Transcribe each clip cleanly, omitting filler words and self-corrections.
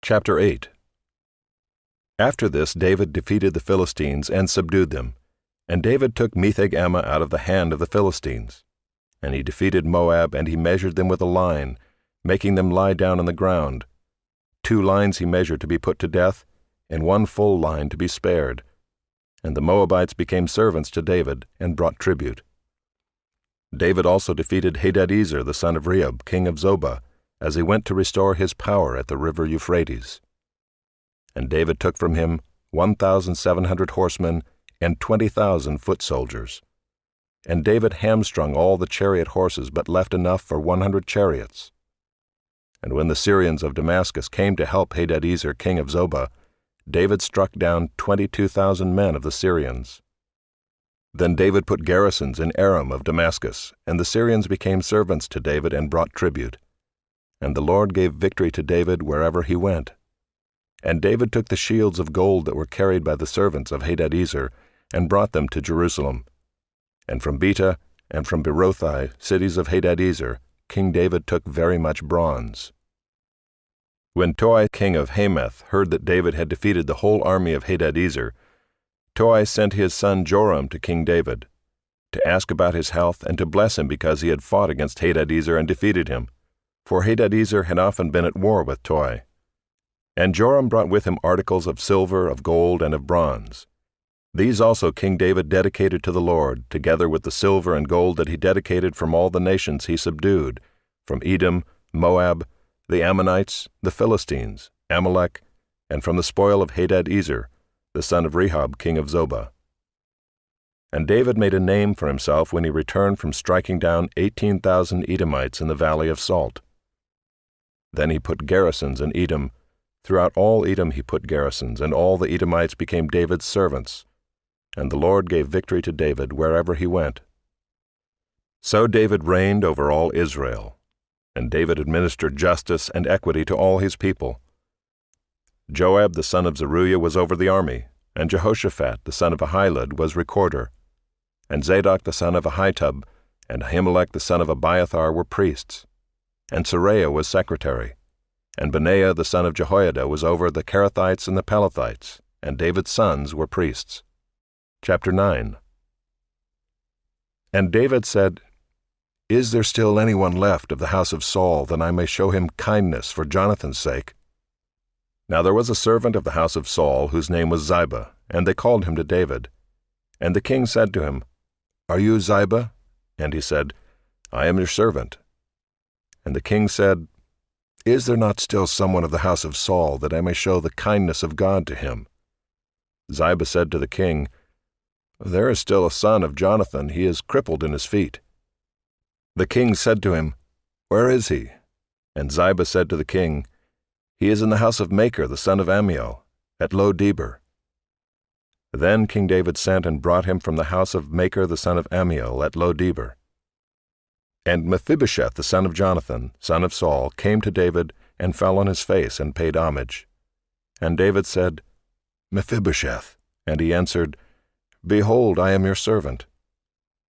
Chapter 8. After this David defeated the Philistines and subdued them, and David took Metheg-ammah out of the hand of the Philistines. And he defeated Moab, and he measured them with a line, making them lie down on the ground. 2 lines he measured to be put to death, and 1 full line to be spared. And the Moabites became servants to David, and brought tribute. David also defeated Hadadezer the son of Rehob, king of Zobah, as he went to restore his power at the river Euphrates. And David took from him 1,700 horsemen and 20,000 foot soldiers. And David hamstrung all the chariot horses, but left enough for 100 chariots. And when the Syrians of Damascus came to help Hadadezer king of Zobah, David struck down 22,000 men of the Syrians. Then David put garrisons in Aram of Damascus, and the Syrians became servants to David and brought tribute. And the Lord gave victory to David wherever he went. And David took the shields of gold that were carried by the servants of Hadadezer, and brought them to Jerusalem. And from Betah and from Berothai, cities of Hadadezer, King David took very much bronze. When Toi king of Hamath heard that David had defeated the whole army of Hadadezer, Toi sent his son Joram to King David, to ask about his health and to bless him because he had fought against Hadadezer and defeated him, for Hadadezer had often been at war with Toi. And Joram brought with him articles of silver, of gold, and of bronze. These also King David dedicated to the Lord, together with the silver and gold that he dedicated from all the nations he subdued, from Edom, Moab, the Ammonites, the Philistines, Amalek, and from the spoil of Hadadezer, the son of Rehob, king of Zobah. And David made a name for himself when he returned from striking down 18,000 Edomites in the valley of Salt. Then he put garrisons in Edom. Throughout all Edom he put garrisons, and all the Edomites became David's servants. And the Lord gave victory to David wherever he went. So David reigned over all Israel, and David administered justice and equity to all his people. Joab the son of Zeruiah was over the army, and Jehoshaphat the son of Ahilud was recorder, and Zadok the son of Ahitub and Ahimelech the son of Abiathar were priests, and Seraiah was secretary, and Benaiah the son of Jehoiada was over the Kerethites and the Pelethites, and David's sons were priests. Chapter 9. And David said, "Is there still anyone left of the house of Saul, that I may show him kindness for Jonathan's sake?" Now there was a servant of the house of Saul, whose name was Ziba, and they called him to David. And the king said to him, "Are you Ziba?" And he said, "I am your servant." And the king said, "Is there not still someone of the house of Saul, that I may show the kindness of God to him?" Ziba said to the king, "There is still a son of Jonathan, he is crippled in his feet." The king said to him, "Where is he?" And Ziba said to the king, "He is in the house of Machir the son of Ammiel, at Lo-debar." Then King David sent and brought him from the house of Machir the son of Ammiel at Lo-debar. And Mephibosheth the son of Jonathan, son of Saul, came to David and fell on his face and paid homage. And David said, "Mephibosheth." And he answered, "Behold, I am your servant."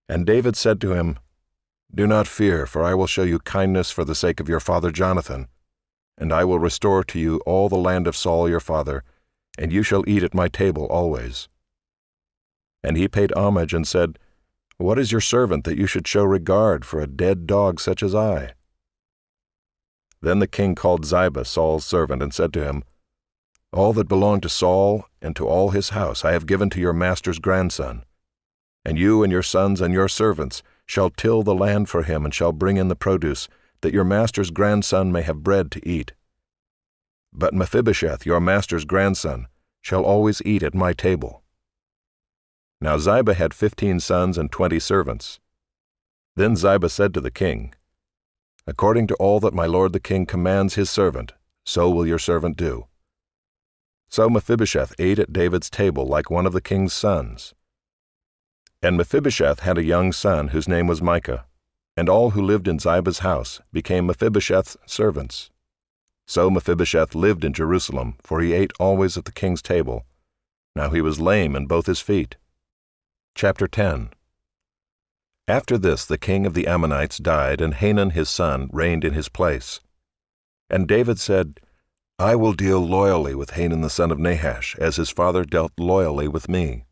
And David said to him, "Do not fear, for I will show you kindness for the sake of your father Jonathan, and I will restore to you all the land of Saul your father, and you shall eat at my table always." And he paid homage and said, "What is your servant that you should show regard for a dead dog such as I?" Then the king called Ziba, Saul's servant, and said to him, "All that belonged to Saul and to all his house I have given to your master's grandson. And you and your sons and your servants shall till the land for him and shall bring in the produce, that your master's grandson may have bread to eat. But Mephibosheth, your master's grandson, shall always eat at my table." Now Ziba had 15 sons and 20 servants. Then Ziba said to the king, "According to all that my lord the king commands his servant, so will your servant do." So Mephibosheth ate at David's table like one of the king's sons. And Mephibosheth had a young son whose name was Micah, and all who lived in Ziba's house became Mephibosheth's servants. So Mephibosheth lived in Jerusalem, for he ate always at the king's table. Now he was lame in both his feet. Chapter 10. After this the king of the Ammonites died, and Hanun his son reigned in his place. And David said, I will deal loyally with Hanun the son of Nahash, as his father dealt loyally with me."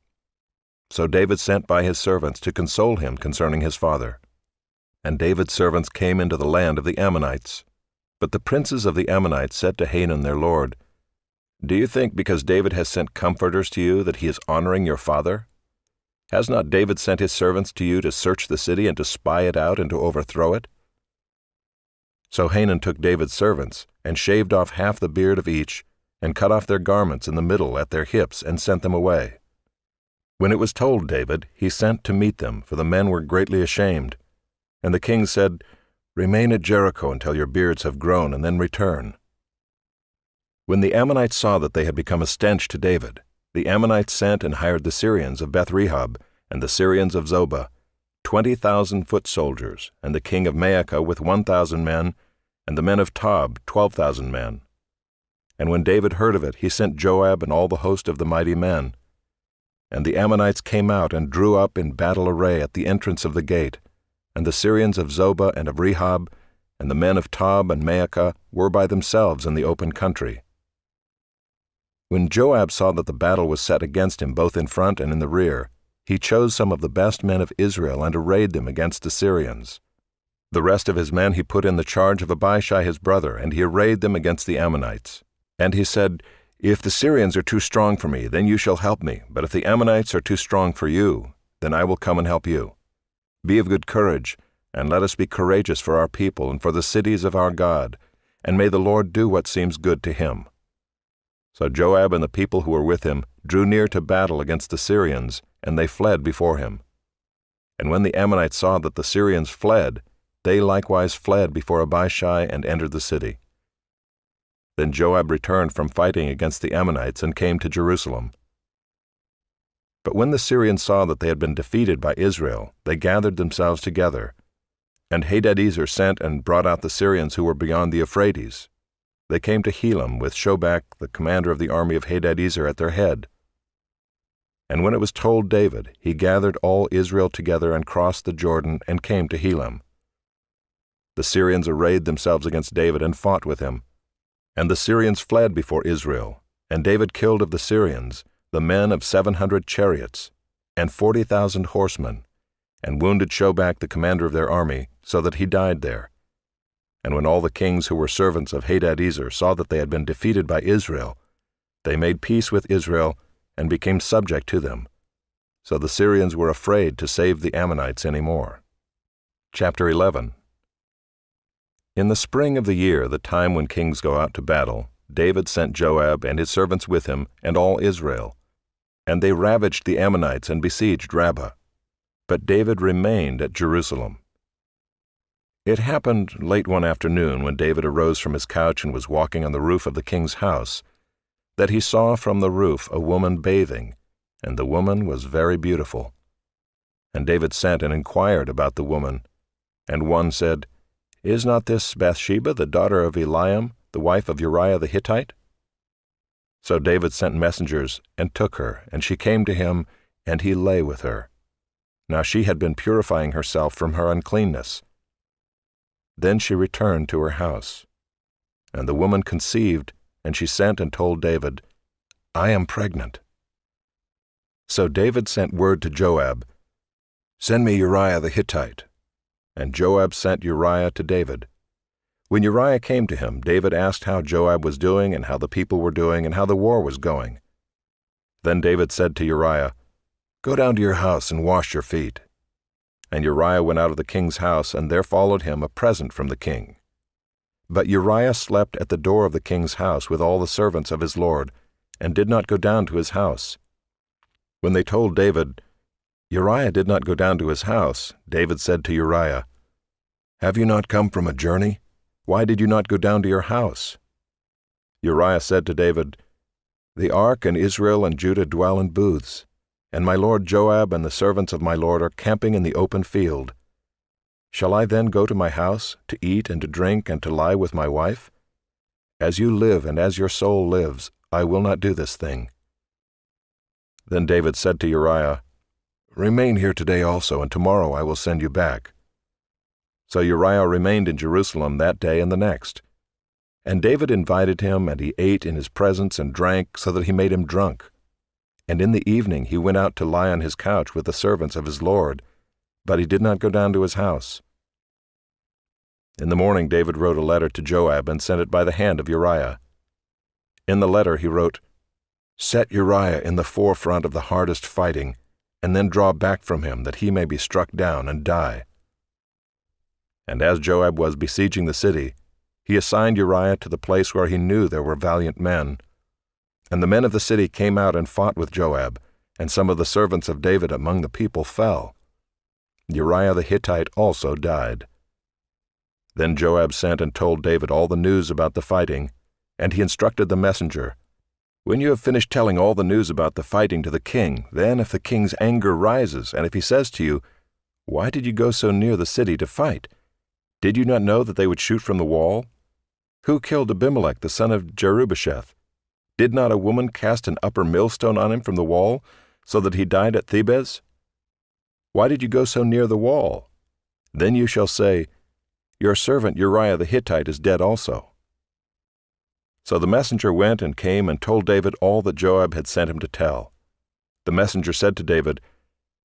So David sent by his servants to console him concerning his father. And David's servants came into the land of the Ammonites. But the princes of the Ammonites said to Hanun their lord, "Do you think because David has sent comforters to you that he is honoring your father? Has not David sent his servants to you to search the city and to spy it out and to overthrow it?" So Hanun took David's servants, and shaved off half the beard of each, and cut off their garments in the middle at their hips, and sent them away. When it was told David, he sent to meet them, for the men were greatly ashamed. And the king said, "Remain at Jericho until your beards have grown, and then return." When the Ammonites saw that they had become a stench to David, the Ammonites sent and hired the Syrians of Beth-rehob and the Syrians of Zobah, 20,000 foot soldiers, and the king of Maacah with 1,000 men, and the men of Tob 12,000 men. And when David heard of it, he sent Joab and all the host of the mighty men. And the Ammonites came out and drew up in battle array at the entrance of the gate, and the Syrians of Zobah and of Rehob, and the men of Tob and Maacah were by themselves in the open country. When Joab saw that the battle was set against him both in front and in the rear, he chose some of the best men of Israel and arrayed them against the Syrians. The rest of his men he put in the charge of Abishai his brother, and he arrayed them against the Ammonites. And he said, "If the Syrians are too strong for me, then you shall help me, but if the Ammonites are too strong for you, then I will come and help you. Be of good courage, and let us be courageous for our people and for the cities of our God, and may the Lord do what seems good to him." So Joab and the people who were with him drew near to battle against the Syrians, and they fled before him. And when the Ammonites saw that the Syrians fled, they likewise fled before Abishai and entered the city. Then Joab returned from fighting against the Ammonites and came to Jerusalem. But when the Syrians saw that they had been defeated by Israel, they gathered themselves together. And Hadadezer sent and brought out the Syrians who were beyond the Euphrates. They came to Helam with Shobach, the commander of the army of Hadadezer, at their head. And when it was told David, he gathered all Israel together and crossed the Jordan and came to Helam. The Syrians arrayed themselves against David and fought with him. And the Syrians fled before Israel, and David killed of the Syrians the men of 700 chariots, and 40,000 horsemen, and wounded Shobach the commander of their army, so that he died there. And when all the kings who were servants of Hadadezer saw that they had been defeated by Israel, they made peace with Israel and became subject to them. So the Syrians were afraid to save the Ammonites any more. Chapter 11. In the spring of the year, the time when kings go out to battle, David sent Joab and his servants with him and all Israel. And they ravaged the Ammonites and besieged Rabbah. But David remained at Jerusalem. It happened late one afternoon, when David arose from his couch and was walking on the roof of the king's house, that he saw from the roof a woman bathing, and the woman was very beautiful. And David sent and inquired about the woman. And one said, "Is not this Bathsheba, the daughter of Eliam, the wife of Uriah the Hittite?" So David sent messengers and took her, and she came to him, and he lay with her. Now she had been purifying herself from her uncleanness. Then she returned to her house. And the woman conceived, and she sent and told David, "I am pregnant." So David sent word to Joab, "Send me Uriah the Hittite." And Joab sent Uriah to David. When Uriah came to him, David asked how Joab was doing, and how the people were doing, and how the war was going. Then David said to Uriah, "Go down to your house and wash your feet." And Uriah went out of the king's house, and there followed him a present from the king. But Uriah slept at the door of the king's house with all the servants of his lord, and did not go down to his house. When they told David, "Uriah did not go down to his house," David said to Uriah, "Have you not come from a journey? Why did you not go down to your house?" Uriah said to David, "The ark and Israel and Judah dwell in booths, and my lord Joab and the servants of my lord are camping in the open field. Shall I then go to my house, to eat and to drink and to lie with my wife? As you live and as your soul lives, I will not do this thing." Then David said to Uriah, "Remain here today also, and tomorrow I will send you back." So Uriah remained in Jerusalem that day and the next. And David invited him, and he ate in his presence and drank, so that he made him drunk. And in the evening he went out to lie on his couch with the servants of his lord, but he did not go down to his house. In the morning David wrote a letter to Joab and sent it by the hand of Uriah. In the letter he wrote, "Set Uriah in the forefront of the hardest fighting, and then draw back from him, that he may be struck down and die." And as Joab was besieging the city, he assigned Uriah to the place where he knew there were valiant men. And the men of the city came out and fought with Joab, and some of the servants of David among the people fell. Uriah the Hittite also died. Then Joab sent and told David all the news about the fighting, and he instructed the messenger, "When you have finished telling all the news about the fighting to the king, then if the king's anger rises, and if he says to you, 'Why did you go so near the city to fight? Did you not know that they would shoot from the wall? Who killed Abimelech the son of Jerubbesheth? Did not a woman cast an upper millstone on him from the wall, so that he died at Thebez? Why did you go so near the wall?' Then you shall say, 'Your servant Uriah the Hittite is dead also.'" So the messenger went and came and told David all that Joab had sent him to tell. The messenger said to David,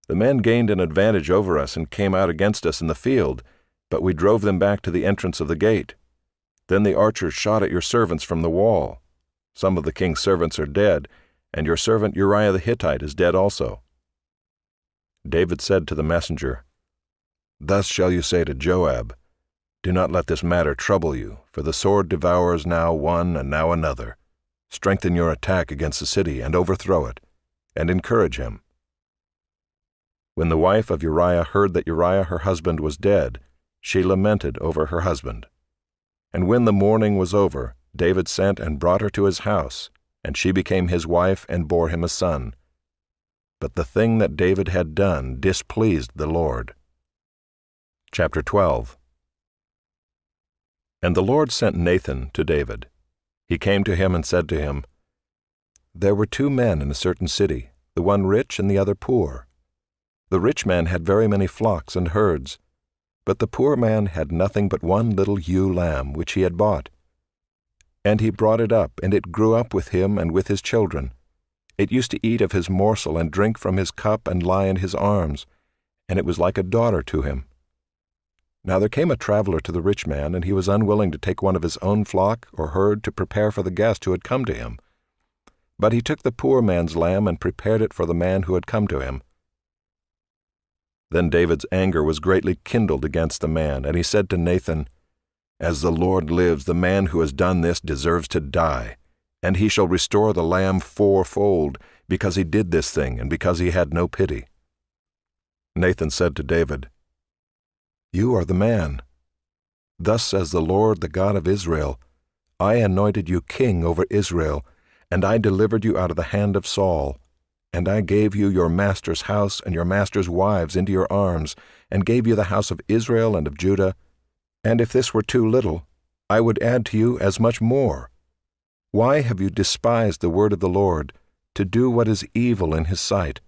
"The men gained an advantage over us and came out against us in the field, but we drove them back to the entrance of the gate. Then the archers shot at your servants from the wall. Some of the king's servants are dead, and your servant Uriah the Hittite is dead also." David said to the messenger, "Thus shall you say to Joab, 'Do not let this matter trouble you, for the sword devours now one and now another. Strengthen your attack against the city and overthrow it, and encourage him.'" When the wife of Uriah heard that Uriah her husband was dead, she lamented over her husband. And when the mourning was over, David sent and brought her to his house, and she became his wife and bore him a son. But the thing that David had done displeased the Lord. Chapter 12. And the Lord sent Nathan to David. He came to him and said to him, "There were 2 men in a certain city, the one rich and the other poor. The rich man had very many flocks and herds, but the poor man had nothing but one little ewe lamb which he had bought. And he brought it up, and it grew up with him and with his children. It used to eat of his morsel and drink from his cup and lie in his arms, and it was like a daughter to him. Now there came a traveler to the rich man, and he was unwilling to take one of his own flock or herd to prepare for the guest who had come to him. But he took the poor man's lamb and prepared it for the man who had come to him. Then David's anger was greatly kindled against the man, and he said to Nathan, "As the Lord lives, the man who has done this deserves to die, and he shall restore the lamb 4-fold, because he did this thing, and because he had no pity." Nathan said to David, "You are the man. Thus says the Lord, the God of Israel, I anointed you king over Israel, and I delivered you out of the hand of Saul. And I gave you your master's house and your master's wives into your arms, and gave you the house of Israel and of Judah. And if this were too little, I would add to you as much more. Why have you despised the word of the Lord, to do what is evil in his sight?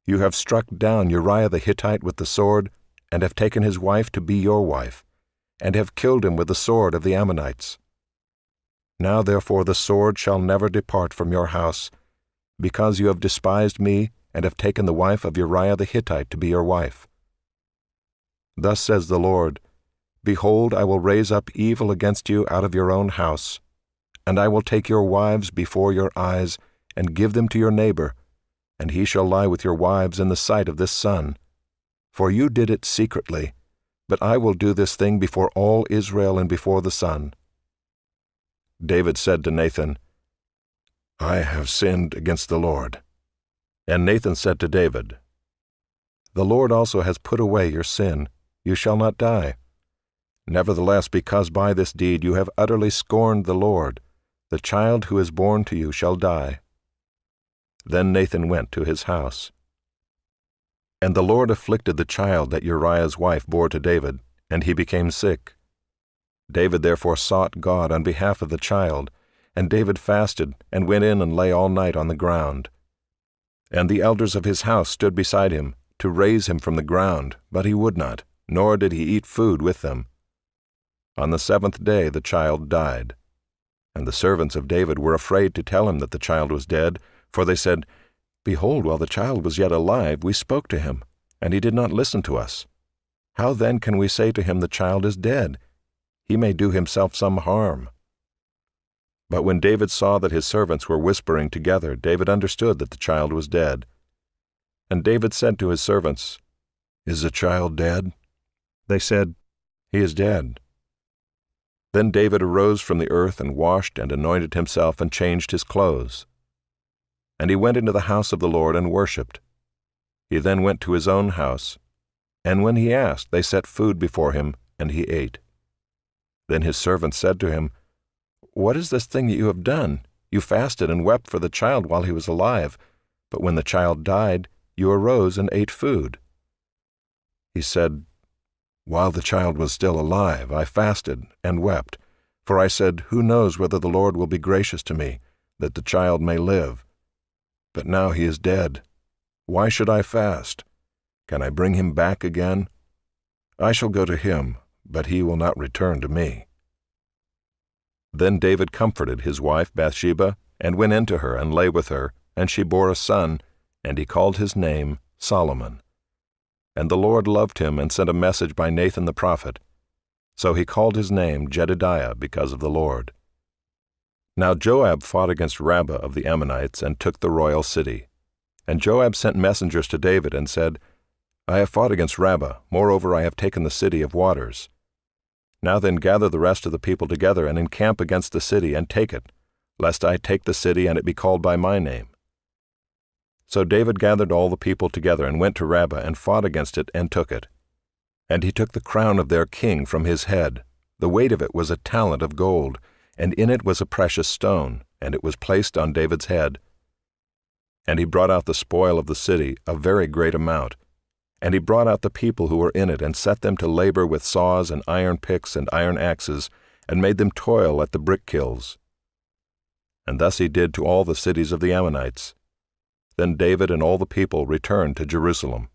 You have struck down Uriah the Hittite with the sword, and have taken his wife to be your wife, and have killed him with the sword of the Ammonites. Now therefore the sword shall never depart from your house, because you have despised me, and have taken the wife of Uriah the Hittite to be your wife. Thus says the Lord, Behold, I will raise up evil against you out of your own house, and I will take your wives before your eyes, and give them to your neighbor, and he shall lie with your wives in the sight of this sun. For you did it secretly, but I will do this thing before all Israel and before the sun." David said to Nathan, "I have sinned against the Lord." And Nathan said to David, "The Lord also has put away your sin. You shall not die. Nevertheless, because by this deed you have utterly scorned the Lord, the child who is born to you shall die." Then Nathan went to his house. And the Lord afflicted the child that Uriah's wife bore to David, and he became sick. David therefore sought God on behalf of the child, and David fasted, and went in and lay all night on the ground. And the elders of his house stood beside him, to raise him from the ground, but he would not, nor did he eat food with them. On the 7th day the child died. And the servants of David were afraid to tell him that the child was dead, for they said, Behold, while the child was yet alive, we spoke to him, and he did not listen to us. How then can we say to him, The child is dead? He may do himself some harm. But when David saw that his servants were whispering together, David understood that the child was dead. And David said to his servants, Is the child dead? They said, He is dead. Then David arose from the earth and washed and anointed himself and changed his clothes. And he went into the house of the Lord and worshipped. He then went to his own house, and when he asked, they set food before him, and he ate. Then his servants said to him, What is this thing that you have done? You fasted and wept for the child while he was alive, but when the child died, you arose and ate food. He said, While the child was still alive, I fasted and wept, for I said, Who knows whether the Lord will be gracious to me, that the child may live? But now he is dead. Why should I fast? Can I bring him back again? I shall go to him, but he will not return to me. Then David comforted his wife Bathsheba, and went into her and lay with her, and she bore a son, and he called his name Solomon. And the Lord loved him and sent a message by Nathan the prophet. So he called his name Jedidiah because of the Lord. Now Joab fought against Rabbah of the Ammonites and took the royal city. And Joab sent messengers to David and said, I have fought against Rabbah, moreover I have taken the city of waters. Now then gather the rest of the people together and encamp against the city and take it, lest I take the city and it be called by my name. So David gathered all the people together and went to Rabbah and fought against it and took it. And he took the crown of their king from his head. The weight of it was a talent of gold, and in it was a precious stone, and it was placed on David's head. And he brought out the spoil of the city, a very great amount. And he brought out the people who were in it, and set them to labor with saws and iron picks and iron axes, and made them toil at the brick kilns. And thus he did to all the cities of the Ammonites. Then David and all the people returned to Jerusalem.